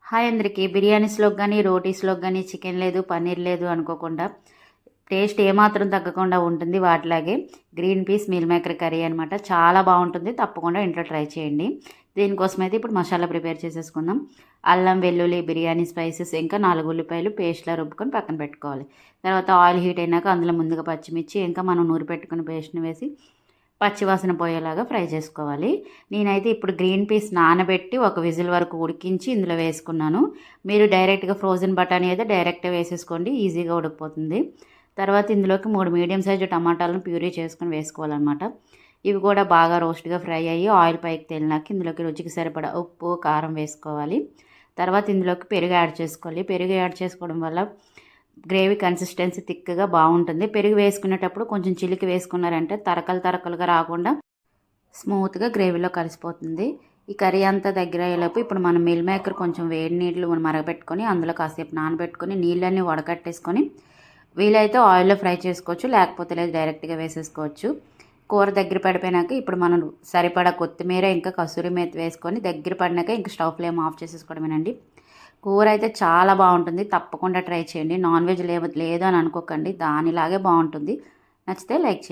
Hi అందరికీ. బిర్యానీస్‌లోకి గానీ, రోటీస్‌లోకి గానీ చికెన్ లేదు, పన్నీర్ లేదు అనుకోకుండా టేస్ట్ ఏమాత్రం తగ్గకుండా ఉంటుంది. వాటిలాగే green peas meal maker curry అనమాట. చాలా బాగుంటుంది. తప్పకుండా ఇంట్లో ట్రై చేయండి. దీనికోసమైతే ఇప్పుడు మసాలా ప్రిపేర్ చేసేసుకుందాం. అల్లం, వెల్లుల్లి, బిర్యానీ స్పైసెస్, ఇంకా 4 ఉల్లిపాయలు పేస్ట్‌లా రుబ్బుకొని పక్కన పెట్టుకోవాలి. తర్వాత ఆయిల్ హీట్ అయినాక అందులో ముందుగా పచ్చిమిర్చి, ఇంకా మనం నూరి పెట్టుకున్న పేస్ట్‌ని వేసి పచ్చివాసన పోయేలాగా ఫ్రై చేసుకోవాలి. నేనైతే ఇప్పుడు గ్రీన్ పీస్ నానబెట్టి ఒక విజిల్ వరకు ఉడికించి ఇందులో వేసుకున్నాను. మీరు డైరెక్ట్గా ఫ్రోజన్ బఠానీ అయితే డైరెక్ట్గా వేసేసుకోండి, ఈజీగా ఉడికిపోతుంది. తర్వాత ఇందులోకి 3 మీడియం సైజు టమాటాలను ప్యూరీ చేసుకొని వేసుకోవాలన్నమాట. ఇవి కూడా బాగా రోస్ట్గా ఫ్రై అయ్యి ఆయిల్ పైకి తేలినాక ఇందులోకి రుచికి సరిపడా ఉప్పు, కారం వేసుకోవాలి. తర్వాత ఇందులోకి పెరుగు యాడ్ చేసుకోవాలి. పెరుగు యాడ్ చేసుకోవడం వల్ల గ్రేవీ కన్సిస్టెన్సీ థిక్గా బాగుంటుంది. పెరుగు వేసుకునేటప్పుడు కొంచెం చిలికి వేసుకున్నారంటే తరకలుగా రాకుండా స్మూత్గా గ్రేవీలో కలిసిపోతుంది. ఈ కర్రీ అంతా దగ్గర అయ్యేలోపు ఇప్పుడు మనం మిల్ మేకర్ కొంచెం వేడి నీళ్ళు మరగపెట్టుకొని అందులో కాసేపు నానబెట్టుకొని నీళ్ళన్నీ వడకట్టేసుకొని వీలైతే ఆయిల్లో ఫ్రై చేసుకోవచ్చు, లేకపోతే లేదు డైరెక్ట్గా వేసేసుకోవచ్చు. కూర దగ్గర పడిపోయినాక ఇప్పుడు మనం సరిపడా కొత్తిమీర, ఇంకా కసూరి మేతి వేసుకొని దగ్గర పడినాక ఇంక స్టవ్ ఫ్లేమ్ ఆఫ్ చేసేసుకోవడమేనండి. కూర అయితే చాలా బాగుంటుంది. తప్పకుండా ట్రై చేయండి. నాన్ వెజ్ లేదు అని అనుకోకండి, దానిలాగే బాగుంటుంది. నచ్చితే లైక్ చేయండి.